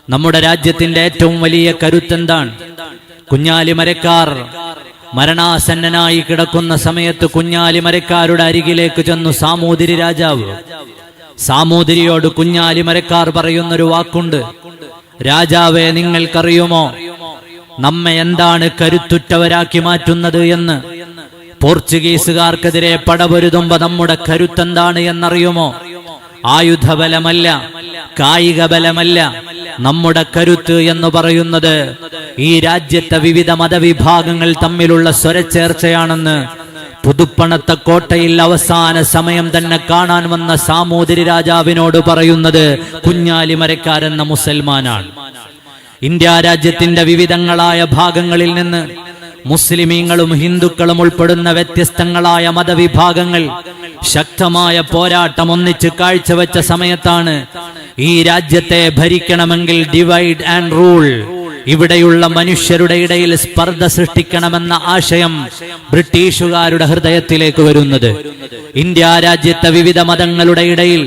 നമ്മുടെ രാജ്യത്തിന്റെ ഏറ്റവും വലിയ കരുത്തെന്താണ്? കുഞ്ഞാലി മരക്കാർ മരണാസന്നനായി കിടക്കുന്ന സമയത്ത് കുഞ്ഞാലി മരക്കാരുടെ അരികിലേക്ക് ചെന്നു സാമൂതിരി രാജാവ്. സാമൂതിരിയോട് കുഞ്ഞാലി മരക്കാർ പറയുന്നൊരു വാക്കുണ്ട്, രാജാവേ, നിങ്ങൾക്കറിയുമോ നമ്മെ എന്താണ് കരുത്തുറ്റവരാക്കി മാറ്റുന്നത് എന്ന്? പോർച്ചുഗീസുകാർക്കെതിരെ പടപൊരുതുമ്പോ നമ്മുടെ കരുത്തെന്താണ് എന്നറിയുമോ? ആയുധബലമല്ല, കായിക ബലമല്ല. നമ്മുടെ കരുത്ത് എന്ന് പറയുന്നത് ഈ രാജ്യത്തെ വിവിധ മതവിഭാഗങ്ങൾ തമ്മിലുള്ള സ്വരച്ചേർച്ചയാണെന്ന് പുതുപ്പണത്തെ കോട്ടയിൽ അവസാന സമയം തന്നെ കാണാൻ വന്ന സാമൂതിരി രാജാവിനോട് പറയുന്നത് കുഞ്ഞാലി മരക്കാരെന്ന മുസൽമാനാണ്. ഇന്ത്യ രാജ്യത്തിന്റെ വിവിധങ്ങളായ ഭാഗങ്ങളിൽ നിന്ന് മുസ്ലിമീങ്ങളും ഹിന്ദുക്കളും ഉൾപ്പെടുന്ന വ്യത്യസ്തങ്ങളായ മതവിഭാഗങ്ങൾ ശക്തമായ പോരാട്ടം ഒന്നിച്ച് കാഴ്ചവെച്ച സമയത്താണ് ഈ രാജ്യത്തെ ഭരിക്കണമെങ്കിൽ ഡിവൈഡ് ആൻഡ് റൂൾ, ഇവിടെയുള്ള മനുഷ്യരുടെ ഇടയിൽ സ്പർദ്ധ സൃഷ്ടിക്കണമെന്ന ആശയം ബ്രിട്ടീഷുകാരുടെ ഹൃദയത്തിലേക്ക് വരുന്നത്. ഇന്ത്യ രാജ്യത്തെ വിവിധ മതങ്ങളുടെ ഇടയിൽ,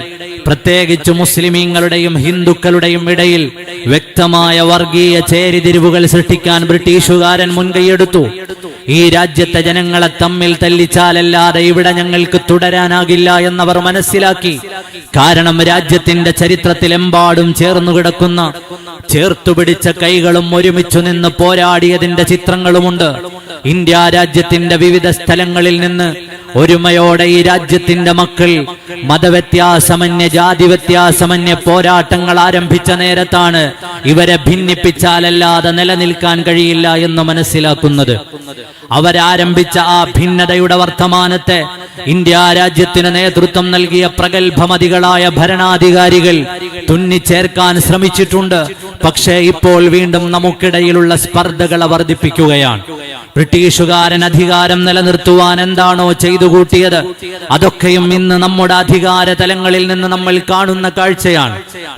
പ്രത്യേകിച്ച് മുസ്ലിമീങ്ങളുടെയും ഹിന്ദുക്കളുടെയും ഇടയിൽ വ്യക്തമായ വർഗീയ ചേരിതിരിവുകൾ സൃഷ്ടിക്കാൻ ബ്രിട്ടീഷുകാരൻ മുൻകൈയെടുത്തു. ഈ രാജ്യത്തെ ജനങ്ങളെ തമ്മിൽ തല്ലിച്ചാലല്ലാതെ ഇവിടെ ഞങ്ങൾക്ക് തുടരാനാകില്ല എന്നവർ മനസ്സിലാക്കി. കാരണം രാജ്യത്തിന്റെ ചരിത്രത്തിലെമ്പാടും ചേർന്നുകിടക്കുന്ന ചേർത്തുപിടിച്ച കൈകളും ഒരുമിച്ചു നിന്ന് പോരാടിയതിന്റെ ചിത്രങ്ങളുമുണ്ട്. ഇന്ത്യ രാജ്യത്തിന്റെ വിവിധ സ്ഥലങ്ങളിൽ നിന്ന് ഒരുമയോടെ ഈ രാജ്യത്തിന്റെ മക്കൾ മതവ്യത്യാസമന്യ, ജാതി വ്യത്യാസമന്യ പോരാട്ടങ്ങൾ ആരംഭിച്ച നേരത്താണ് ഇവരെ ഭിന്നിപ്പിച്ചാലല്ലാതെ നിലനിൽക്കാൻ കഴിയില്ല എന്ന് മനസ്സിലാക്കുന്നത്. അവരാരംഭിച്ച ആ ഭിന്നതയുടെ വർത്തമാനത്തെ ഇന്ത്യ രാജ്യത്തിന് നേതൃത്വം നൽകിയ പ്രഗത്ഭമതികളായ ഭരണാധികാരികൾ തുന്നിച്ചേർക്കാൻ ശ്രമിച്ചിട്ടുണ്ട്. പക്ഷേ ഇപ്പോൾ വീണ്ടും നമുക്കിടയിലുള്ള സ്പർദ്ധകളെ വർദ്ധിപ്പിക്കുകയാണ്. ബ്രിട്ടീഷുകാരൻ അധികാരം നിലനിർത്തുവാൻ എന്താണോ ചെയ്തു കൂട്ടിയത്, അതൊക്കെയും ഇന്ന് നമ്മുടെ അധികാര തലങ്ങളിൽ നിന്ന് നമ്മൾ കാണുന്ന കാഴ്ചയാണ്.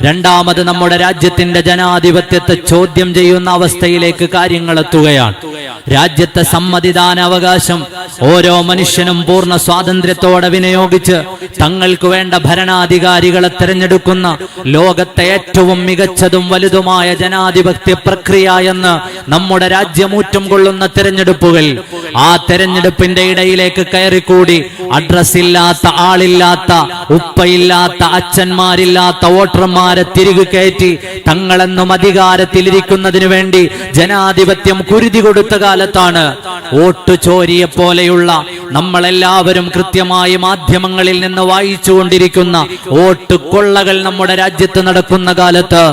രണ്ടാമത് നമ്മുടെ രാജ്യത്തിന്റെ ജനാധിപത്യത്തെ ചോദ്യം ചെയ്യുന്ന അവസ്ഥയിലേക്ക് കാര്യങ്ങൾ എത്തുകയാണ്. രാജ്യത്തെ സമ്മതിദാനാവകാശം ഓരോ മനുഷ്യനും പൂർണ്ണ സ്വാതന്ത്ര്യത്തോടെ വിനിയോഗിച്ച് തങ്ങൾക്ക് വേണ്ട ഭരണാധികാരികളെ തെരഞ്ഞെടുക്കുന്ന ലോകത്തെ ഏറ്റവും മികച്ചതും വലുതുമായ ജനാധിപത്യ പ്രക്രിയ എന്ന് നമ്മുടെ രാജ്യമൂറ്റം കൊള്ളുന്ന തെരഞ്ഞെടുപ്പുകൾ, ആ തെരഞ്ഞെടുപ്പിന്റെ ഇടയിലേക്ക് കയറിക്കൂടി അഡ്രസ് ഇല്ലാത്ത, ആളില്ലാത്ത, ഉപ്പയില്ലാത്ത, അച്ഛന്മാരില്ലാത്ത വോട്ടർമാരെ തിരികെ കയറ്റി തങ്ങളെന്നും അധികാരത്തിലിരിക്കുന്നതിന് വേണ്ടി ജനാധിപത്യം കുരുതി കൊടുത്ത കാലത്താണ് വോട്ട് ചോരിയെ പോലെയുള്ള, നമ്മളെല്ലാവരും കൃത്യമായി മാധ്യമങ്ങളിൽ നിന്ന് വായിച്ചുകൊണ്ടിരിക്കുന്ന വോട്ട് കൊള്ളകൾ നമ്മുടെ രാജ്യത്ത് നടക്കുന്ന കാലത്ത്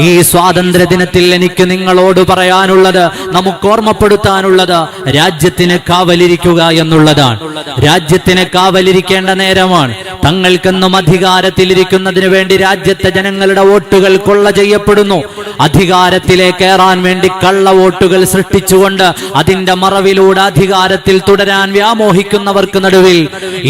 ഈ സ്വാതന്ത്ര്യ ദിനത്തിൽ എനിക്ക് നിങ്ങളോട് പറയാനുള്ളത്, നമുക്ക് ഓർമ്മപ്പെടുത്താനുള്ളത്, രാജ്യത്തിന് കാവലിരിക്കുക എന്നുള്ളതാണ്. രാജ്യത്തിന് കാവലിരിക്കേണ്ട നേരമാണ്. തങ്ങൾക്കെന്നും അധികാരത്തിലിരിക്കുന്നതിന് വേണ്ടി രാജ്യത്തെ ജനങ്ങളുടെ വോട്ടുകൾ കൊള്ള ചെയ്യപ്പെടുന്നു. അധികാരത്തിലേക്ക് കയറാൻ വേണ്ടി കള്ള വോട്ടുകൾ സൃഷ്ടിച്ചുകൊണ്ട് അതിന്റെ മറവിലൂടെ അധികാരത്തിൽ തുടരാൻ വ്യാമോഹിക്കുന്നവർക്ക് നടുവിൽ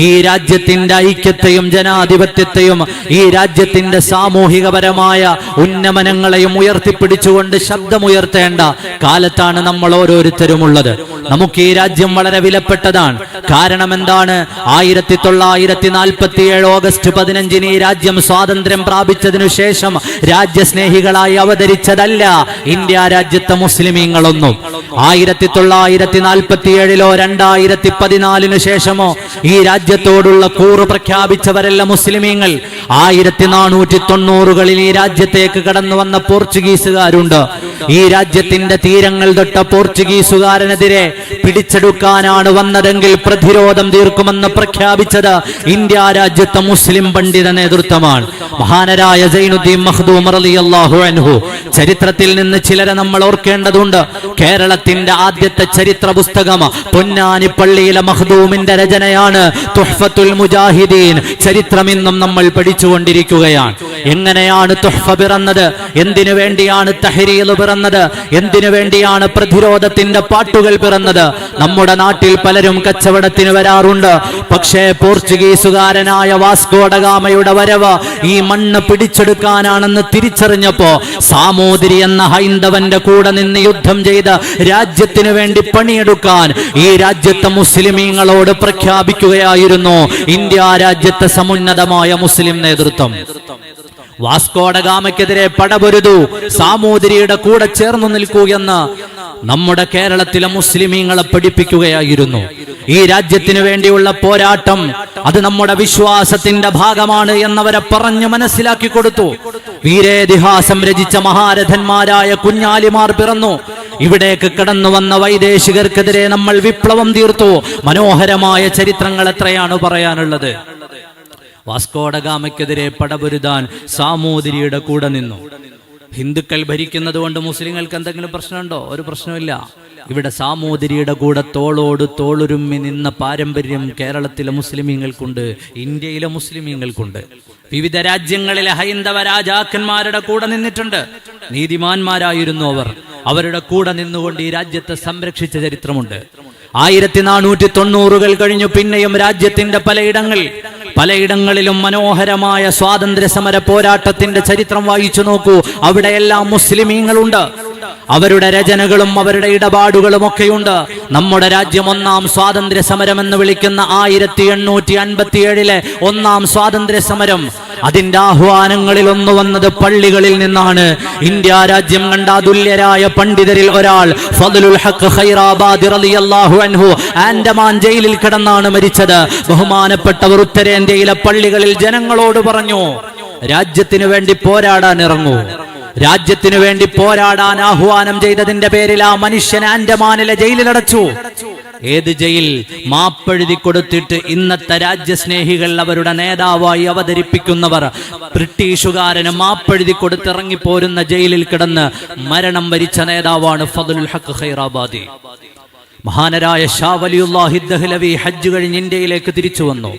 ഈ രാജ്യത്തിന്റെ ഐക്യത്തെയും ജനാധിപത്യത്തെയും ഈ രാജ്യത്തിന്റെ സാമൂഹികപരമായ ഉന്നമനങ്ങളെയും ഉയർത്തിപ്പിടിച്ചുകൊണ്ട് ശബ്ദമുയർത്തേണ്ട കാലത്താണ് നമ്മൾ ഓരോരുത്തരുമുള്ളത്. നമുക്ക് ഈ രാജ്യം വളരെ വിലപ്പെട്ടതാണ്. കാരണം എന്താണ്? 1947 ഓഗസ്റ്റ് 15 ഈ രാജ്യം സ്വാതന്ത്ര്യം പ്രാപിച്ചതിനു ശേഷം രാജ്യസ്നേഹികളായി അവതരിച്ചതല്ല ഇന്ത്യ രാജ്യത്തെ മുസ്ലിമീങ്ങളൊന്നും. 1947 2014 ശേഷമോ ഈ രാജ്യത്തോടുള്ള കൂറ് പ്രഖ്യാപിച്ചവരല്ല മുസ്ലിമീങ്ങൾ. 1490കളിൽ ഈ രാജ്യത്തേക്ക് കടന്നു വന്ന പോർച്ചുഗീസുകാരുണ്ട്. ഈ രാജ്യത്തിന്റെ തീരങ്ങൾ തൊട്ട പോർച്ചുഗീസുകാരനെതിരെ പിടിച്ചെടുക്കാനാണ് വന്നതെങ്കിൽ പ്രതിരോധം തീർക്കുമെന്ന് പ്രഖ്യാപിച്ചത് ഇന്ത്യ രാജ്യത്തെ മുസ്ലിം പണ്ഡിത നേതൃത്വമാണ്. മഹാനരായ സൈനുദ്ദീൻ മഖ്ദൂം റളിയല്ലാഹു അൻഹു. ചരിത്രത്തിൽ നിന്ന് ചിലരെ നമ്മൾ ഓർക്കേണ്ടതുണ്ട്. കേരളത്തിന്റെ ആദ്യത്തെ ചരിത്ര പുസ്തകം പൊന്നാനിപ്പള്ളിയിലെ മഖ്ദൂമിന്റെ രചനയാണ് തുഹ്ഫത്തുൽ മുജാഹിദീൻ. ചരിത്രം ഇന്നും നമ്മൾ പഠിച്ചുകൊണ്ടിരിക്കുകയാണ്. എങ്ങനെയാണ് തുഹ്ഫ പിറന്നത്? എന്തിനു വേണ്ടിയാണ് തഹ്രീൽ പിറന്നത്? എന്തിനു വേണ്ടിയാണ് പ്രതിരോധത്തിന്റെ പാട്ടുകൾ പിറന്നത്? നമ്മുടെ നാട്ടിൽ പലരും കച്ചവടത്തിന് വരാറുണ്ട്. പക്ഷേ പോർച്ചുഗീസുകാരനായ വാസ്കോ ഡ ഗാമയുടെ വരവ് ഈ മണ്ണ് പിടിച്ചെടുക്കാനാണെന്ന് തിരിച്ചറിഞ്ഞപ്പോ സാമൂതിരി എന്ന ഹൈന്ദവന്റെ കൂടെ നിന്ന് യുദ്ധം ചെയ്ത് രാജ്യത്തിന് വേണ്ടി പണിയെടുക്കാൻ ഈ രാജ്യത്തെ മുസ്ലിമീങ്ങളോട് പ്രഖ്യാപിക്കുകയായിരുന്നു ഇന്ത്യ രാജ്യത്തെ സമുന്നതമായ മുസ്ലിം നേതൃത്വം. വാസ്കോഡഗാമയ്ക്കെതിരെ പടപൊരുതു, സാമൂതിരിയുടെ കൂടെ ചേർന്നു നിൽക്കൂ എന്ന് നമ്മുടെ കേരളത്തിലെ മുസ്ലിമീങ്ങളെ പഠിപ്പിക്കുകയായിരുന്നു. ഈ രാജ്യത്തിന് വേണ്ടിയുള്ള പോരാട്ടം അത് നമ്മുടെ വിശ്വാസത്തിന്റെ ഭാഗമാണ് എന്നവരെ പറഞ്ഞു മനസ്സിലാക്കി കൊടുത്തു. വീരേതിഹാസം രചിച്ച മഹാരഥന്മാരായ കുഞ്ഞാലിമാർ പിറന്നു. ഇവിടേക്ക് കടന്നു വന്ന വൈദേശികർക്കെതിരെ നമ്മൾ വിപ്ലവം തീർത്തു. മനോഹരമായ ചരിത്രങ്ങൾ എത്രയാണ് പറയാനുള്ളത്. വാസ്കോഡഗാമയ്ക്കെതിരെ പടപൊരുതാൻ സാമൂതിരിയുടെ കൂടെ നിന്നു. ഹിന്ദുക്കൾ ഭരിക്കുന്നത് കൊണ്ട് മുസ്ലിങ്ങൾക്ക് എന്തെങ്കിലും പ്രശ്നമുണ്ടോ? ഒരു പ്രശ്നമില്ല. ഇവിടെ സാമൂതിരിയുടെ കൂടെ തോളോട് തോളുരുമ്മി നിന്ന പാരമ്പര്യം കേരളത്തിലെ മുസ്ലിമീങ്ങൾക്കുണ്ട്, ഇന്ത്യയിലെ മുസ്ലിമീങ്ങൾക്കുണ്ട്. വിവിധ രാജ്യങ്ങളിലെ ഹൈന്ദവ രാജാക്കന്മാരുടെ കൂടെ നിന്നിട്ടുണ്ട്. നീതിമാന്മാരായിരുന്നു അവർ. അവരുടെ കൂടെ നിന്നുകൊണ്ട് ഈ രാജ്യത്തെ സംരക്ഷിച്ച ചരിത്രമുണ്ട്. 1490 കഴിഞ്ഞു. പിന്നെയും രാജ്യത്തിന്റെ പലയിടങ്ങളിലും മനോഹരമായ സ്വാതന്ത്ര്യ സമര പോരാട്ടത്തിന്റെ ചരിത്രം വായിച്ചു നോക്കൂ. അവിടെയെല്ലാം മുസ്ലിമീങ്ങളുണ്ട്. അവരുടെ രചനകളും അവരുടെ ഇടപാടുകളും ഒക്കെയുണ്ട്. നമ്മുടെ രാജ്യം ഒന്നാം സ്വാതന്ത്ര്യ സമരം എന്ന് വിളിക്കുന്ന 1857 ഒന്നാം സ്വാതന്ത്ര്യ സമരം, അതിന്റെ ആഹ്വാനങ്ങളിൽ ഒന്ന് വന്നത് പള്ളികളിൽ നിന്നാണ്. ഇന്ത്യ രാജ്യം കണ്ട അതുല്യരായ പണ്ഡിതരിൽ ഒരാൾ ഫദ്ലുൽ ഹഖ് ഖൈറാബാദി റളിയല്ലാഹു അൻഹു ആൻഡമാൻ ജയിലിൽ കിടന്നാണ് മരിച്ചത്. ബഹുമാനപ്പെട്ടവർ ഉത്തരേന്ത്യയിലെ പള്ളികളിൽ ജനങ്ങളോട് പറഞ്ഞു, രാജ്യത്തിനു വേണ്ടി പോരാടാൻ ഇറങ്ങൂ. രാജ്യത്തിനു വേണ്ടി പോരാടാൻ ആഹ്വാനം ചെയ്തതിന്റെ പേരിൽ ആ മനുഷ്യൻ ആൻഡമാനിലെ ജയിലിലടച്ചു. ഏത് ജയിൽ? മാപ്പെഴുതി കൊടുത്തിട്ട് ഇന്നത്തെ രാജ്യസ്നേഹികൾ അവരുടെ നേതാവായി അവതരിപ്പിക്കുന്നവർ ബ്രിട്ടീഷുകാരന് മാപ്പെഴുതി കൊടുത്തിറങ്ങിപ്പോരുന്ന ജയിലിൽ കിടന്ന് മരണം വരിച്ച നേതാവാണ് ഫദ്ലുൽ ഹഖ് ഖൈറാബാദി. മഹാനരായ ഷാ വലിയുല്ലാഹി ദഹ്ലവി ഹജ്ജ് കഴിഞ്ഞ് ഇന്ത്യയിലേക്ക് തിരിച്ചു വന്നു.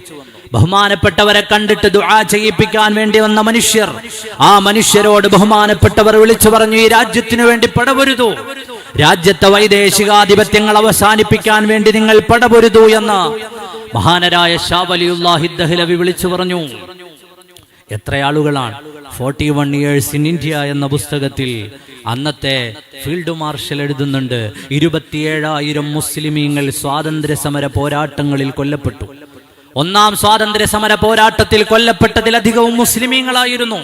ബഹുമാനപ്പെട്ടവരെ കണ്ടിട്ട് ദുആ ചെയ്യിപ്പിക്കാൻ വേണ്ടി വന്ന മനുഷ്യർ, ആ മനുഷ്യരോട് ബഹുമാനപ്പെട്ടവർ വിളിച്ചു പറഞ്ഞു, ഈ രാജ്യത്തിനു വേണ്ടി പടപൊരുതു, രാജ്യത്തെ വൈദേശികാധിപത്യങ്ങൾ അവസാനിപ്പിക്കാൻ വേണ്ടി നിങ്ങൾ പടപൊരുതു എന്ന് മഹാനരായ ഷാ വലിയുല്ലാഹി ദഹ്ലവി വിളിച്ചു പറഞ്ഞു. എത്ര ആളുകളാണ്? 41 Years in India എന്ന പുസ്തകത്തിൽ അന്നത്തെ ഫീൽഡ് മാർഷൽ എഴുതുന്നുണ്ട്, 27,000 മുസ്ലിമീങ്ങൾ സ്വാതന്ത്ര്യ സമര പോരാട്ടങ്ങളിൽ കൊല്ലപ്പെട്ടു. ഒന്നാം സ്വാതന്ത്ര്യ സമര പോരാട്ടത്തിൽ കൊല്ലപ്പെട്ടതിലധികവും മുസ്ലിമീങ്ങളായിരുന്നു.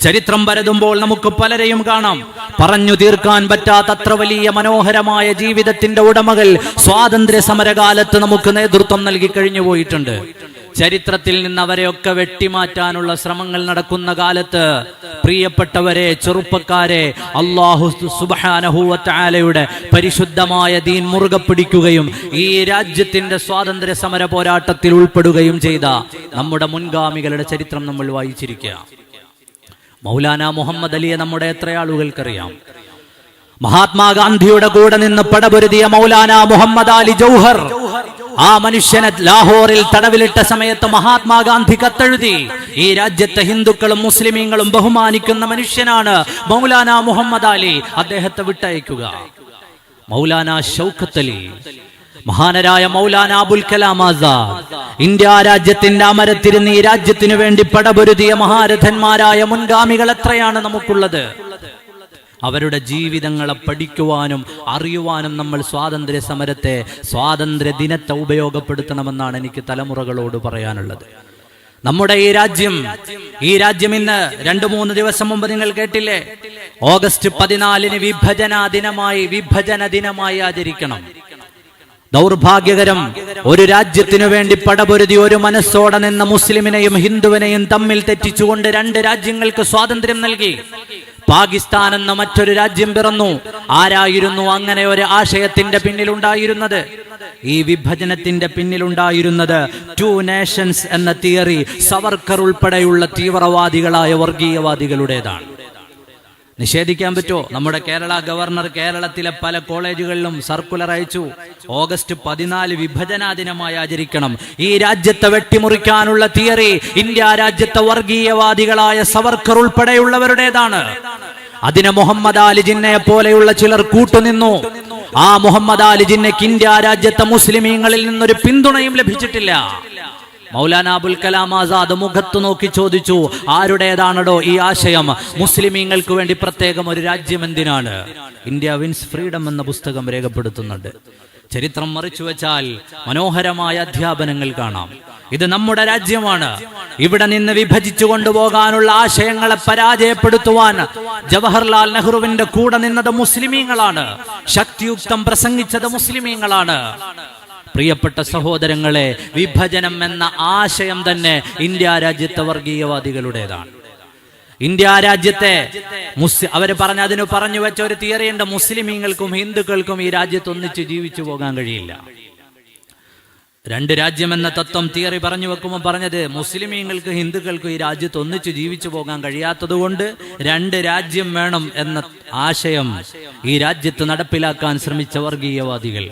ചരിത്രം പരതുമ്പോൾ നമുക്ക് പലരെയും കാണാം. പറഞ്ഞു തീർക്കാൻ പറ്റാത്തത്ര വലിയ മനോഹരമായ ജീവിതത്തിന്റെ ഉടമകൾ സ്വാതന്ത്ര്യ സമരകാലത്ത് നമുക്ക് നേതൃത്വം നൽകി കഴിഞ്ഞു പോയിട്ടുണ്ട്. ചരിത്രത്തിൽ നിന്ന് അവരെയൊക്കെ വെട്ടിമാറ്റാനുള്ള ശ്രമങ്ങൾ നടക്കുന്ന കാലത്ത് പ്രിയപ്പെട്ടവരെ, ചെറുപ്പക്കാരെ, അല്ലാഹു സുബ്ഹാനഹു വ തആലയുടെ പരിശുദ്ധമായ ദീൻ മുറുകെ പിടിക്കുകയും ഈ രാജ്യത്തിന്റെ സ്വാതന്ത്ര്യ സമര പോരാട്ടത്തിൽ ഉൾപ്പെടുകയും ചെയ്ത നമ്മുടെ മുൻഗാമികളുടെ ചരിത്രം നമ്മൾ വായിച്ചിരിക്കുക. മൗലാന മുഹമ്മദ് അലിയെ നമ്മുടെ എത്ര ആളുകൾക്കറിയാം? മഹാത്മാഗാന്ധിയുടെ കൂടെ നിന്ന് പടപൊരുതിയ മൗലാന മുഹമ്മദ് അലി ജൗഹർ, ആ മനുഷ്യനെ ലാഹോറിൽ തടവിലിട്ട സമയത്ത് മഹാത്മാഗാന്ധി കത്തെഴുതി, ഈ രാജ്യത്തെ ഹിന്ദുക്കളും മുസ്ലിമീങ്ങളും ബഹുമാനിക്കുന്ന മനുഷ്യനാണ് മൗലാന മുഹമ്മദ് അലി, അദ്ദേഹത്തെ വിട്ടയക്കുക. മൗലാന ഷൗക്കത്ത് അലി, മഹാനരായ മൗലാന അബുൽ കലാം ആസാദ്, ഇന്ത്യ രാജ്യത്തിന്റെ അമരത്തിരുന്ന് ഈ രാജ്യത്തിനു വേണ്ടി പടപൊരുതിയ മഹാരഥന്മാരായ മുൻഗാമികൾ എത്രയാണ് നമുക്കുള്ളത്. അവരുടെ ജീവിതങ്ങളെ പഠിക്കുവാനും അറിയുവാനും നമ്മൾ സ്വാതന്ത്ര്യ സമരത്തെ, സ്വാതന്ത്ര്യ ദിനത്തെ ഉപയോഗപ്പെടുത്തണമെന്നാണ് എനിക്ക് തലമുറകളോട് പറയാനുള്ളത്. നമ്മുടെ ഈ രാജ്യം ഇന്ന് 2-3 ദിവസം മുമ്പ് നിങ്ങൾ കേട്ടില്ലേ, ഓഗസ്റ്റ് 14 വിഭജന ദിനമായി ആചരിക്കണം. ദൗർഭാഗ്യകരം, ഒരു രാജ്യത്തിനു വേണ്ടി പടപൊരുതി ഒരു മനസ്സോടെ നിന്ന മുസ്ലിമിനെയും ഹിന്ദുവിനെയും തമ്മിൽ തെറ്റിച്ചുകൊണ്ട് 2 രാജ്യങ്ങൾക്ക് സ്വാതന്ത്ര്യം നൽകി. പാകിസ്ഥാൻ എന്ന മറ്റൊരു രാജ്യം പിറന്നു. ആരായിരുന്നു അങ്ങനെ ഒരു ആശയത്തിന്റെ പിന്നിലുണ്ടായിരുന്നത്? ഈ വിഭജനത്തിന്റെ പിന്നിലുണ്ടായിരുന്നത് 2 nations എന്ന തിയറി സവർക്കർ ഉൾപ്പെടെയുള്ള തീവ്രവാദികളായ വർഗീയവാദികളുടേതാണ്. നിഷേധിക്കാൻ പറ്റുമോ? നമ്മുടെ കേരള ഗവർണർ കേരളത്തിലെ പല കോളേജുകളിലും സർക്കുലർ അയച്ചു, ഓഗസ്റ്റ് 14 വിഭജനാ ദിനമായി ആചരിക്കണം. ഈ രാജ്യത്തെ വെട്ടിമുറിക്കാനുള്ള തിയറി ഇന്ത്യ രാജ്യത്തെ വർഗീയവാദികളായ സവർക്കർ ഉൾപ്പെടെയുള്ളവരുടേതാണ്. അതിന് മുഹമ്മദ് അലി ജിന്നയെ പോലെയുള്ള ചിലർ കൂട്ടുനിന്നു. ആ മുഹമ്മദ് അലി ജിന്നയ്ക്ക് ഇന്ത്യ രാജ്യത്തെ മുസ്ലിമീങ്ങളിൽ നിന്നൊരു പിന്തുണയും ലഭിച്ചിട്ടില്ല. മൗലാന അബുൽ കലാം ആസാദ് മുഖത്ത് നോക്കി ചോദിച്ചു, ആരുടേതാണോ ഈ ആശയം? മുസ്ലിമീങ്ങൾക്ക് വേണ്ടി പ്രത്യേകം ഒരു രാജ്യം എന്തിനാണ്? ഇന്ത്യ വിൻസ് ഫ്രീഡം എന്ന പുസ്തകം രേഖപ്പെടുത്തുന്നുണ്ട്. ചരിത്രം മറിച്ചു വെച്ചാൽ മനോഹരമായ അധ്യാപനങ്ങൾ കാണാം. ഇത് നമ്മുടെ രാജ്യമാണ്. ഇവിടെ നിന്ന് വിഭജിച്ചു കൊണ്ടുപോകാനുള്ള ആശയങ്ങളെ പരാജയപ്പെടുത്തുവാൻ ജവഹർലാൽ നെഹ്റുവിന്റെ കൂടെ നിന്നത് മുസ്ലിമീങ്ങളാണ്. ശക്തിയുക്തം പ്രസംഗിച്ചത് മുസ്ലിമീങ്ങളാണ്. പ്രിയപ്പെട്ട സഹോദരങ്ങളെ, വിഭജനം എന്ന ആശയം തന്നെ ഇന്ത്യ രാജ്യത്തെ വർഗീയവാദികളുടേതാണ്. ഇന്ത്യ രാജ്യത്തെ അവര് അതിന് പറഞ്ഞു വെച്ച ഒരു തിയറിയുണ്ട്: മുസ്ലിമീങ്ങൾക്കും ഹിന്ദുക്കൾക്കും ഈ രാജ്യത്ത് ഒന്നിച്ച് ജീവിച്ചു പോകാൻ കഴിയില്ല. രണ്ട് രാജ്യം എന്ന തത്വം തിയറി പറഞ്ഞു വെക്കുമ്പോൾ പറഞ്ഞത് മുസ്ലിമീങ്ങൾക്ക് ഹിന്ദുക്കൾക്കും ഈ രാജ്യത്ത് ഒന്നിച്ച് ജീവിച്ചു പോകാൻ കഴിയാത്തത് കൊണ്ട് രണ്ട് രാജ്യം വേണം എന്ന ആശയം ഈ രാജ്യത്ത് നടപ്പിലാക്കാൻ ശ്രമിച്ച വർഗീയവാദികൾ,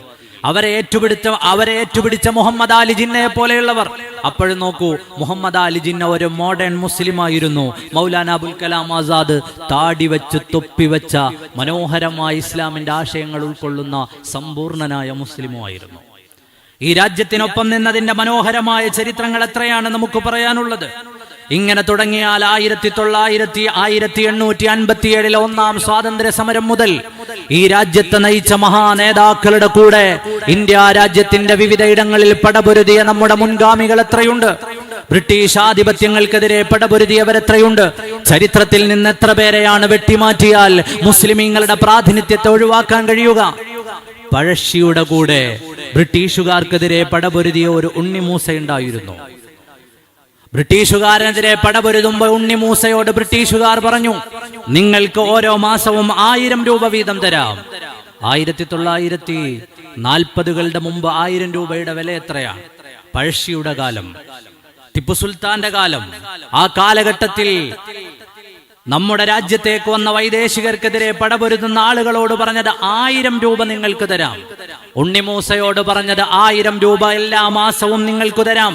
അവരെ ഏറ്റുപിടിച്ച മുഹമ്മദ് അലി ജിന്നയെ പോലെയുള്ളവർ. അപ്പോഴും നോക്കൂ, മുഹമ്മദ് അലി ജിന്ന ഒരു മോഡേൺ മുസ്ലിം ആയിരുന്നു. മൗലാന അബുൽ കലാം ആസാദ് താടി വെച്ച് തൊപ്പി വെച്ച മനോഹരമായ ഇസ്ലാമിന്റെ ആശയങ്ങൾ ഉൾക്കൊള്ളുന്ന സമ്പൂർണനായ മുസ്ലിമുമായിരുന്നു. ഈ രാജ്യത്തിനൊപ്പം നിന്നതിന്റെ മനോഹരമായ ചരിത്രങ്ങൾ എത്രയാണ് നമുക്ക് പറയാനുള്ളത്. ഇങ്ങനെ തുടങ്ങിയാൽ 1857 ഒന്നാം സ്വാതന്ത്ര്യ സമരം മുതൽ ഈ രാജ്യത്തെ നയിച്ച മഹാനേതാക്കളുടെ കൂടെ ഇന്ത്യ രാജ്യത്തിന്റെ വിവിധയിടങ്ങളിൽ പടപൊരുതിയ നമ്മുടെ മുൻഗാമികൾ എത്രയുണ്ട്. ബ്രിട്ടീഷ് ആധിപത്യങ്ങൾക്കെതിരെ പടപൊരുതിയവരെത്രയുണ്ട്. ചരിത്രത്തിൽ നിന്ന് എത്ര പേരെയാണ് വെട്ടിമാറ്റിയാൽ മുസ്ലിമീങ്ങളുടെ പ്രാതിനിധ്യത്തെ ഒഴിവാക്കാൻ കഴിയുക. പഴശ്ശിയുടെ കൂടെ ബ്രിട്ടീഷുകാർക്കെതിരെ പടപൊരുതിയ ഒരു ഉണ്ണിമൂസയുണ്ടായിരുന്നു. ബ്രിട്ടീഷുകാരനെതിരെ പടപൊരുതുമ്പോൾ ഉണ്ണിമൂസയോട് ബ്രിട്ടീഷുകാർ പറഞ്ഞു, നിങ്ങൾക്ക് ഓരോ മാസവും 1000 രൂപ വീതം തരാം. 1940കളുടെ മുമ്പ് 1000 രൂപയുടെ വില എത്രയാണ്? പഴശ്ശിയുടെ കാലം, ടിപ്പു സുൽത്താന്റെ കാലം, ആ കാലഘട്ടത്തിൽ നമ്മുടെ രാജ്യത്തേക്ക് വന്ന വൈദേശികർക്കെതിരെ പടപൊരുതുന്ന ആളുകളോട് പറഞ്ഞത് 1000 രൂപ നിങ്ങൾക്ക് തരാം. ഉണ്ണിമൂസയോട് പറഞ്ഞത് 1000 രൂപ എല്ലാ മാസവും നിങ്ങൾക്ക് തരാം.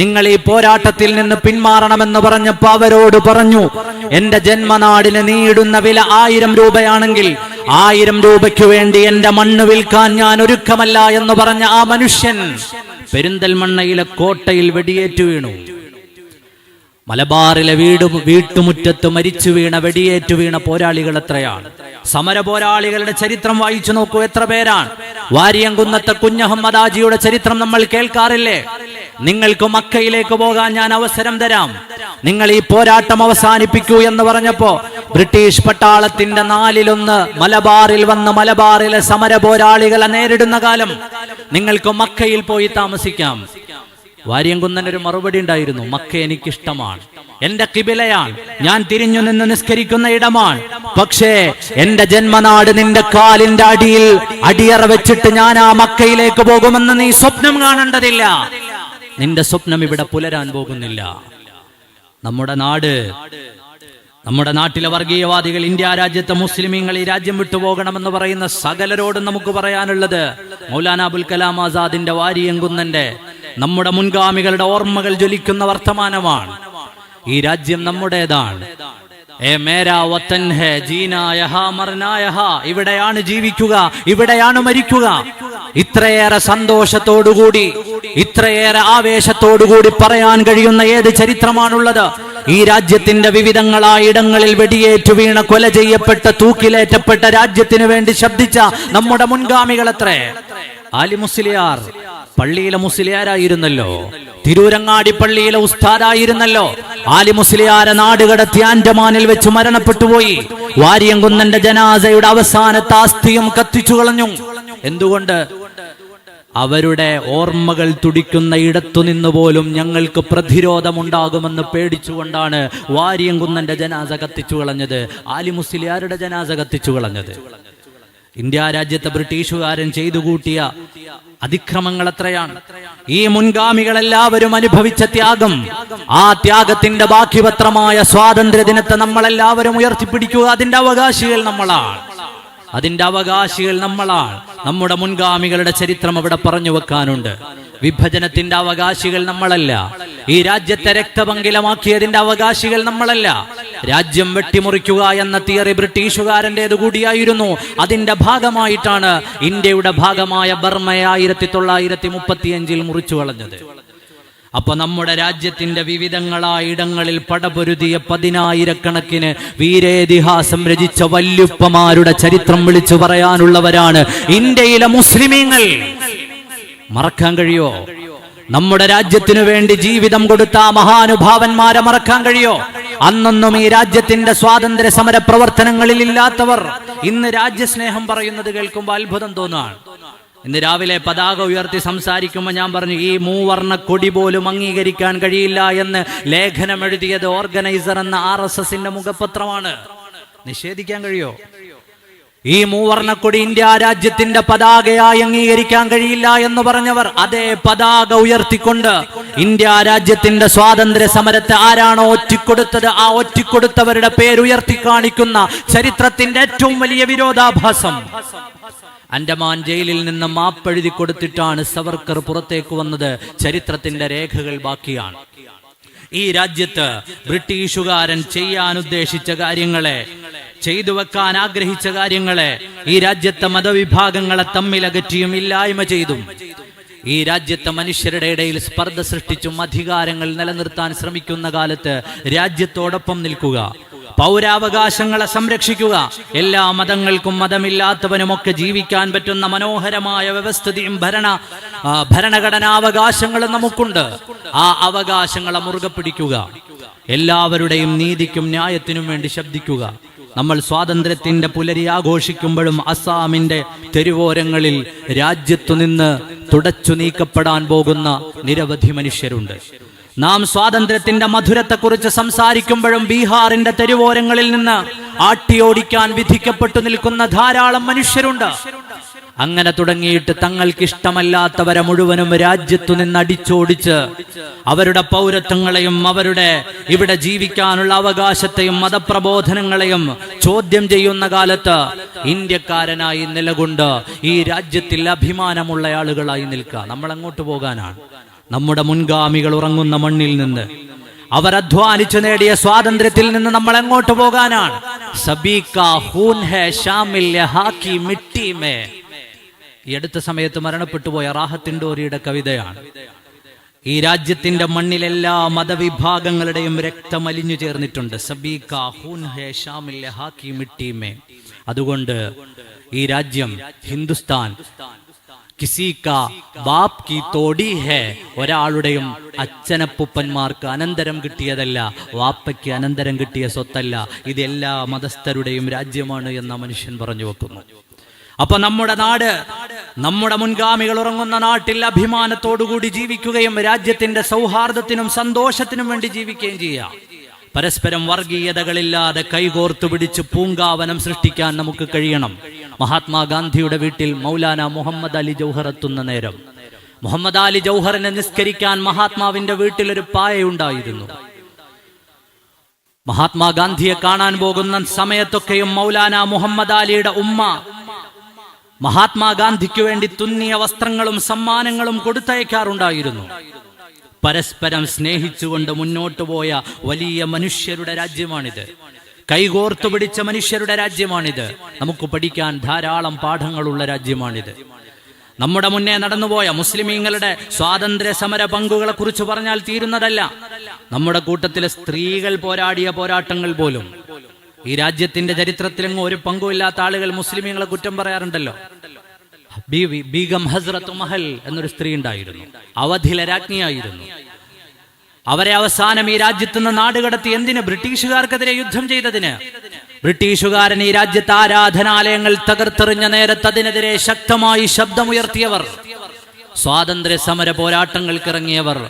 നിങ്ങൾ ഈ പോരാട്ടത്തിൽ നിന്ന് പിന്മാറണമെന്ന് പറഞ്ഞപ്പോ അവരോട് പറഞ്ഞു, എന്റെ ജന്മനാടിന് നീ ഇടുന്ന വില 1000 രൂപയാണെങ്കിൽ 1000 രൂപയ്ക്ക് വേണ്ടി എന്റെ മണ്ണ് വിൽക്കാൻ ഞാൻ ഒരുക്കമല്ല എന്ന് പറഞ്ഞ ആ മനുഷ്യൻ പെരിന്തൽമണ്ണയിലെ കോട്ടയിൽ വെടിയേറ്റു വീണു. മലബാറിലെ വീട്ടുമുറ്റത്ത് മരിച്ചു വീണ വെടിയേറ്റു വീണ പോരാളികൾ എത്രയാണ്? സമര പോരാളികളുടെ ചരിത്രം വായിച്ചു നോക്കൂ, എത്ര പേരാണ്? വാരിയംകുന്നത്തെ കുഞ്ഞഹമ്മദ് ആജിയുടെ ചരിത്രം നമ്മൾ കേൾക്കാറില്ലേ? നിങ്ങൾക്ക് മക്കയിലേക്ക് പോകാൻ ഞാൻ അവസരം തരാം, നിങ്ങൾ ഈ പോരാട്ടം അവസാനിപ്പിക്കൂ എന്ന് പറഞ്ഞപ്പോ ബ്രിട്ടീഷ് പട്ടാളത്തിന്റെ 4/1 മലബാറിൽ വന്ന് മലബാറിലെ സമര പോരാളികളെ നേരിടുന്ന കാലം, നിങ്ങൾക്ക് മക്കയിൽ പോയി താമസിക്കാം. വാരിയംകുന്നൻ ഒരു മറുപടി ഉണ്ടായിരുന്നു: മക്ക എനിക്കിഷ്ടമാണ്, എന്റെ കിബിലയാണ്, ഞാൻ തിരിഞ്ഞു നിന്ന് നിസ്കരിക്കുന്ന ഇടമാണ്. പക്ഷേ എന്റെ ജന്മനാട് നിന്റെ കാലിന്റെ അടിയിൽ അടിയറ വെച്ചിട്ട് ഞാൻ ആ മക്കയിലേക്ക് പോകുമെന്ന് നീ സ്വപ്നം കാണേണ്ടതില്ല. നിന്റെ സ്വപ്നം ഇവിടെ പുലരാൻ പോകുന്നില്ല. നമ്മുടെ നാട്ടിലെ വർഗീയവാദികൾ, ഇന്ത്യ രാജ്യത്തെ മുസ്ലിമീങ്ങൾ ഈ രാജ്യം വിട്ടുപോകണമെന്ന് പറയുന്ന സകലരോടും നമുക്ക് പറയാനുള്ളത് മൗലാന അബുൽ കലാം ആസാദിന്റെ വാരിയംകുന്നന്റെ നമ്മുടെ മുൻഗാമികളുടെ ഓർമ്മകൾ ജ്വലിക്കുന്ന വർത്തമാനമാണ്. ഈ രാജ്യം നമ്മുടേതാണ്. ഇവിടെയാണ് ജീവിക്കുക, ഇവിടെയാണ് മരിക്കുക. ഇത്രയേറെ സന്തോഷത്തോടുകൂടി, ഇത്രയേറെ ആവേശത്തോടുകൂടി പറയാൻ കഴിയുന്ന ഏത് ചരിത്രമാണുള്ളത്? ഈ രാജ്യത്തിന്റെ വിവിധങ്ങളായ ഇടങ്ങളിൽ വെടിയേറ്റു വീണ, കൊല ചെയ്യപ്പെട്ട, തൂക്കിലേറ്റപ്പെട്ട രാജ്യത്തിനു വേണ്ടി ശബ്ദിച്ച നമ്മുടെ മുൻഗാമികൾ എത്രേ. ആലി മുസ്ലിയാർ പള്ളിയിലെ മുസ്ലിയാരായിരുന്നല്ലോ, തിരൂരങ്ങാടി പള്ളിയിലെ ഉസ്താദായിരുന്നല്ലോ. ആലി മുസ്ലിയാരെ നാടുകടത്തി ആൻഡമാനിൽ വെച്ച് മരണപ്പെട്ടുപോയി. വാരിയംകുന്നന്റെ ജനാസയുടെ അവസാനത്തെ അസ്ഥിയും കത്തിച്ചു കളഞ്ഞു. എന്തുകൊണ്ട്? അവരുടെ ഓർമ്മകൾ തുടിക്കുന്ന ഇടത്തു നിന്ന് പോലും ഞങ്ങൾക്ക് പ്രതിരോധമുണ്ടാകുമെന്ന് പേടിച്ചുകൊണ്ടാണ് വാരിയംകുന്നന്റെ ജനാസ കത്തിച്ചു കളഞ്ഞത്, ആലി മുസ്ലിയാരുടെ ജനാസ കത്തിച്ചു കളഞ്ഞത്. ഇന്ത്യ രാജ്യത്തെ ബ്രിട്ടീഷുകാരൻ ചെയ്തു കൂട്ടിയ അതിക്രമങ്ങൾ എത്രയാണ്? ഈ മുൻഗാമികളെല്ലാവരും അനുഭവിച്ച ത്യാഗം, ആ ത്യാഗത്തിന്റെ ബാക്കിപത്രമായ സ്വാതന്ത്ര്യ ദിനത്തെ നമ്മളെല്ലാവരും ഉയർത്തിപ്പിടിക്കുക. അതിന്റെ അവകാശികൾ നമ്മളാണ്. നമ്മുടെ മുൻഗാമികളുടെ ചരിത്രം അവിടെ പറഞ്ഞു വെക്കാനുണ്ട്. വിഭജനത്തിന്റെ അവകാശികൾ നമ്മളല്ല. ഈ രാജ്യത്തെ രക്തപങ്കിലമാക്കിയതിന്റെ അവകാശികൾ നമ്മളല്ല. രാജ്യം വെട്ടിമുറിക്കുക എന്ന തിയറി ബ്രിട്ടീഷുകാരൻ്റെത് കൂടിയായിരുന്നു. അതിന്റെ ഭാഗമായിട്ടാണ് ഇന്ത്യയുടെ ഭാഗമായ ബർമയെ 1935 മുറിച്ചു കളഞ്ഞത്. അപ്പൊ നമ്മുടെ രാജ്യത്തിന്റെ വിവിധങ്ങളായ ഇടങ്ങളിൽ പടപൊരുതിയ 10,000-കണക്കിന് വീരേതിഹാസം രചിച്ച വല്യുപ്പമാരുടെ ചരിത്രം വിളിച്ചു പറയാനുള്ളവരാണ് ഇന്ത്യയിലെ മുസ്ലിമീങ്ങൾ. മറക്കാൻ കഴിയോ? നമ്മുടെ രാജ്യത്തിനു വേണ്ടി ജീവിതം കൊടുത്ത മഹാനുഭാവന്മാരെ മറക്കാൻ കഴിയോ? അന്നൊന്നും ഈ രാജ്യത്തിന്റെ സ്വാതന്ത്ര്യ സമര പ്രവർത്തനങ്ങളിൽ ഇല്ലാത്തവർ ഇന്ന് രാജ്യസ്നേഹം പറയുന്നത് കേൾക്കുമ്പോൾ അത്ഭുതം തോന്നുകയാണ്. ഇന്ന് രാവിലെ പതാക ഉയർത്തി സംസാരിക്കുമ്പോൾ ഞാൻ പറഞ്ഞു, ഈ മൂവർണ്ണ കൊടി പോലും അംഗീകരിക്കാൻ കഴിയില്ല എന്ന് ലേഖനം എഴുതിയത് ഓർഗനൈസർ എന്ന RSSന്റെ മുഖപത്രമാണ്. നിഷേധിക്കാൻ കഴിയോ? ഈ മൂവർണ്ണക്കൊടി ഇന്ത്യ രാജ്യത്തിന്റെ പതാകയായി അംഗീകരിക്കാൻ കഴിയില്ല എന്ന് പറഞ്ഞവർ അതേ പതാക ഉയർത്തിക്കൊണ്ട് ഇന്ത്യ രാജ്യത്തിന്റെ സ്വാതന്ത്ര്യ സമരത്തെ ആരാണോ ഒറ്റിക്കൊടുത്തത് ആ ഒറ്റിക്കൊടുത്തവരുടെ പേരുയർത്തി കാണിക്കുന്ന ചരിത്രത്തിന്റെ ഏറ്റവും വലിയ വിരോധാഭാസം. അൻഡമാൻ ജയിലിൽ നിന്ന് മാപ്പെഴുതി കൊടുത്തിട്ടാണ് സവർക്കർ പുറത്തേക്ക് വന്നത്. ചരിത്രത്തിന്റെ രേഖകൾ ബാക്കിയാണ്. ഈ രാജ്യത്ത് ബ്രിട്ടീഷുകാരൻ ചെയ്യാൻ ഉദ്ദേശിച്ച കാര്യങ്ങളെ, ചെയ്തു വെക്കാൻ ആഗ്രഹിച്ച കാര്യങ്ങളെ ഈ രാജ്യത്തെ മതവിഭാഗങ്ങളെ തമ്മിലകറ്റിയും ഇല്ലായ്മ ചെയ്തും ഈ രാജ്യത്തെ മനുഷ്യരുടെ ഇടയിൽ സ്പർദ്ധ സൃഷ്ടിച്ചും അധികാരങ്ങൾ നിലനിർത്താൻ ശ്രമിക്കുന്ന കാലത്ത് രാജ്യത്തോടൊപ്പം നിൽക്കുക, പൗരാവകാശങ്ങളെ സംരക്ഷിക്കുക, എല്ലാ മതങ്ങൾക്കും മതമില്ലാത്തവനുമൊക്കെ ജീവിക്കാൻ പറ്റുന്ന മനോഹരമായ വ്യവസ്ഥിതിയും ഭരണഘടനാവകാശങ്ങളും നമുക്കുണ്ട്. ആ അവകാശങ്ങളെ മുറുകെ പിടിക്കുക, എല്ലാവരുടെയും നീതിക്കും ന്യായത്തിനും വേണ്ടി ശബ്ദിക്കുക. നമ്മൾ സ്വാതന്ത്ര്യത്തിന്റെ പുലരി ആഘോഷിക്കുമ്പോഴും അസാമിന്റെ തെരുവോരങ്ങളിൽ രാജ്യത്തുനിന്ന് തുടച്ചു നീക്കപ്പെടാൻ പോകുന്ന നിരവധി മനുഷ്യരുണ്ട്. നാം സ്വാതന്ത്ര്യത്തിന്റെ മധുരത്തെക്കുറിച്ച് സംസാരിക്കുമ്പോഴും ബീഹാറിന്റെ തെരുവോരങ്ങളിൽ നിന്ന് ആട്ടിയോടിക്കാൻ വിധിക്കപ്പെട്ടു നിൽക്കുന്ന ധാരാളം മനുഷ്യരുണ്ട്. അങ്ങനെ തുടങ്ങിയിട്ട് തങ്ങൾക്കിഷ്ടമല്ലാത്തവരെ മുഴുവനും രാജ്യത്തു നിന്ന് അടിച്ചോടിച്ച് അവരുടെ പൗരത്വങ്ങളെയും അവരുടെ ഇവിടെ ജീവിക്കാനുള്ള അവകാശത്തെയും മതപ്രബോധനങ്ങളെയും ചോദ്യം ചെയ്യുന്ന കാലത്ത് ഇന്ത്യക്കാരനായി നിലകൊണ്ട് ഈ രാജ്യത്തിൽ അഭിമാനമുള്ള ആളുകളായി നിൽക്കുക. നമ്മൾ അങ്ങോട്ട് പോകാനാണ്. നമ്മുടെ മുൻഗാമികൾ ഉറങ്ങുന്ന മണ്ണിൽ നിന്ന്, അവർ അധ്വാനിച്ചു നേടിയ സ്വാതന്ത്ര്യത്തിൽ നിന്ന് നമ്മൾ എങ്ങോട്ട് പോകാനാണ്? സബീകാ ഹൂൻ ഹേ ഷാമിൽ ഹാക്കി മിട്ടി മേ. ഈ അടുത്ത സമയത്ത് മരണപ്പെട്ടുപോയ റാഹത്ത് ഇൻഡോരിയുടെ കവിതയാണ്. ഈ രാജ്യത്തിന്റെ മണ്ണിൽ എല്ലാ മതവിഭാഗങ്ങളുടെയും രക്തം അലിഞ്ഞു ചേർന്നിട്ടുണ്ട്. സബീകാ ഹൂൻ ഹേ ഷാമിൽ ഹാക്കി മിട്ടി മേ. അതുകൊണ്ട് ഈ രാജ്യം ഹിന്ദുസ്ഥാൻ കിസി കാ ബാപ് കി തോടി ഹേ. ഒരാളുടെയും അച്ഛനപ്പൂപ്പന്മാർക്ക് അനന്തരം കിട്ടിയതല്ല, വാപ്പയ്ക്ക് അനന്തരം കിട്ടിയ സ്വത്തല്ല. ഇതെല്ലാ മതസ്ഥരുടെയും രാജ്യമാണ് എന്ന മനുഷ്യൻ പറഞ്ഞു വെക്കുന്നു. അപ്പൊ നമ്മുടെ നാട്, നമ്മുടെ മുൻഗാമികൾ ഉറങ്ങുന്ന നാട്ടിൽ അഭിമാനത്തോടുകൂടി ജീവിക്കുകയും രാജ്യത്തിന്റെ സൗഹാർദ്ദത്തിനും സന്തോഷത്തിനും വേണ്ടി ജീവിക്കുകയും ചെയ്യാം. പരസ്പരം വർഗീയതകളില്ലാതെ കൈകോർത്തു പിടിച്ച് പൂങ്കാവനം സൃഷ്ടിക്കാൻ നമുക്ക് കഴിയണം. മഹാത്മാഗാന്ധിയുടെ വീട്ടിൽ മൗലാന മുഹമ്മദ് അലി ജൗഹർ എത്തുന്ന നേരം മുഹമ്മദ് അലി ജൗഹറിനെ നിസ്കരിക്കാൻ മഹാത്മാവിന്റെ വീട്ടിൽ ഒരു പായയുണ്ടായിരുന്നു. മഹാത്മാഗാന്ധിയെ കാണാൻ പോകുന്ന സമയത്തൊക്കെയും മൗലാന മുഹമ്മദ് അലിയുടെ ഉമ്മ മഹാത്മാഗാന്ധിക്ക് വേണ്ടി തുന്നിയ വസ്ത്രങ്ങളും സമ്മാനങ്ങളും കൊടുത്തയക്കാറുണ്ടായിരുന്നു. പരസ്പരം സ്നേഹിച്ചുകൊണ്ട് മുന്നോട്ട് പോയ വലിയ മനുഷ്യരുടെ രാജ്യമാണിത്. കൈകോർത്തു പിടിച്ച മനുഷ്യരുടെ രാജ്യമാണിത്. നമുക്ക് പഠിക്കാൻ ധാരാളം പാഠങ്ങളുള്ള രാജ്യമാണിത്. നമ്മുടെ മുന്നേ നടന്നുപോയ മുസ്ലിമീങ്ങളുടെ സ്വാതന്ത്ര്യ സമര പങ്കുകളെ കുറിച്ച് പറഞ്ഞാൽ തീരുന്നതല്ല. നമ്മുടെ കൂട്ടത്തിലെ സ്ത്രീകൾ പോരാടിയ പോരാട്ടങ്ങൾ പോലും ഈ രാജ്യത്തിന്റെ ചരിത്രത്തിലെങ്ങും ഒരു പങ്കുമില്ലാത്ത ആളുകൾ മുസ്ലിമീങ്ങളെ കുറ്റം പറയാറുണ്ടല്ലോ. ബീഗം ഹസ്രത്ത് മഹൽ എന്നൊരു സ്ത്രീ ഉണ്ടായിരുന്നു, അവധിലെ രാജ്ഞിയായിരുന്നു. അവരെ അവസാനം ഈ രാജ്യത്ത് നിന്ന് നാടുകടത്തി. എന്തിന്? ബ്രിട്ടീഷുകാർക്കെതിരെ യുദ്ധം ചെയ്തതിന്. ബ്രിട്ടീഷുകാരൻ ഈ രാജ്യത്ത് ആരാധനാലയങ്ങൾ തകർത്തെറിഞ്ഞ നേരത്ത് അതിനെതിരെ ശക്തമായി ശബ്ദമുയർത്തിയവർ, സ്വാതന്ത്ര്യ സമര പോരാട്ടങ്ങൾക്കിറങ്ങിയവർ.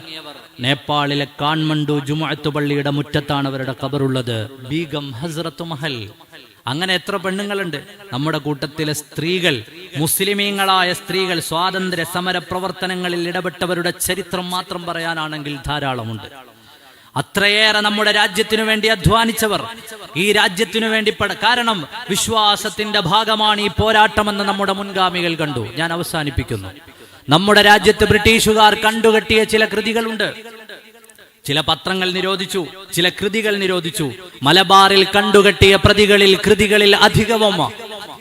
നേപ്പാളിലെ കാൺമണ്ഡു ജുമുഅത്ത് പള്ളിയുടെ മുറ്റത്താണ് അവരുടെ ഖബറുള്ളത്. ബീഗം ഹസ്രത്ത് മഹൽ. അങ്ങനെ എത്ര പെണ്ണുങ്ങളുണ്ട് നമ്മുടെ കൂട്ടത്തിലെ സ്ത്രീകൾ, മുസ്ലിമീങ്ങളായ സ്ത്രീകൾ സ്വാതന്ത്ര്യ സമര പ്രവർത്തനങ്ങളിൽ ഇടപെട്ടവരുടെ ചരിത്രം മാത്രം പറയാനാണെങ്കിൽ ധാരാളമുണ്ട്. അത്രയേറെ നമ്മുടെ രാജ്യത്തിനു വേണ്ടി അധ്വാനിച്ചവർ, ഈ രാജ്യത്തിനു വേണ്ടി കാരണം വിശ്വാസത്തിന്റെ ഭാഗമാണ് ഈ പോരാട്ടമെന്ന് നമ്മുടെ മുൻഗാമികൾ കണ്ടു. ഞാൻ അവസാനിപ്പിക്കുന്നു. നമ്മുടെ രാജ്യത്ത് ബ്രിട്ടീഷുകാർ കണ്ടുകെട്ടിയ ചില കൃതികളുണ്ട്. ചില പത്രങ്ങൾ നിരോധിച്ചു, ചില കൃതികൾ നിരോധിച്ചു. മലബാറിൽ കണ്ടുകെട്ടിയ കൃതികളിൽ അധികവും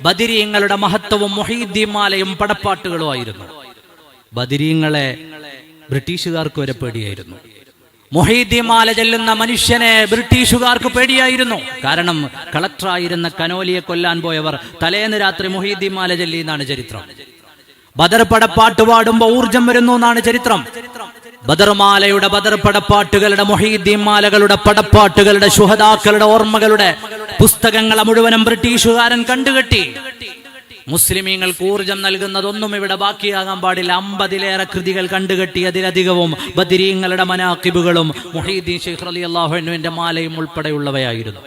ബദരീങ്ങളുടെ മഹത്വവും മുഹീദ്ദീൻ മാലയും പടപ്പാട്ടുകളുമായിരുന്നു. ബദരീങ്ങളെ ബ്രിട്ടീഷുകാർക്ക് വരെ പേടിയായിരുന്നു. മുഹീദ്ദീൻ മാല ചെല്ലുന്ന മനുഷ്യനെ ബ്രിട്ടീഷുകാർക്ക് പേടിയായിരുന്നു. കാരണം കളക്ടറായിരുന്ന കനോലിയെ കൊല്ലാൻ പോയവർ തലേന്ന് രാത്രി മുഹീദ്ദീൻ മാല ചൊല്ലി എന്നാണ് ചരിത്രം. ബദർ പടപ്പാട്ട് പാടുമ്പോ ഊർജം വരുന്നു എന്നാണ് ചരിത്രം. ബദർമാലയുടെ ബദർ പടപ്പാട്ടുകളുടെ മുഹീദ്ദീൻ മാലകളുടെ പടപ്പാട്ടുകളുടെ ശുഹദാക്കളുടെ ഓർമ്മകളുടെ പുസ്തകങ്ങളെ മുഴുവനും ബ്രിട്ടീഷുകാരൻ കണ്ടുകെട്ടി. മുസ്ലിമീങ്ങൾക്ക് ഊർജം നൽകുന്നതൊന്നും ഇവിടെ ബാക്കിയാകാൻ പാടില്ല. 50-ലേറെ കൃതികൾ കണ്ടുകെട്ടി. അതിലധികവും ബദരീങ്ങളുടെ മനാഖിബുകളും മുഹീദ്ദീൻ ശൈഖ് റളിയല്ലാഹു അൻഹുവിന്റെ മാലയും ഉൾപ്പെടെയുള്ളവയായിരുന്നു.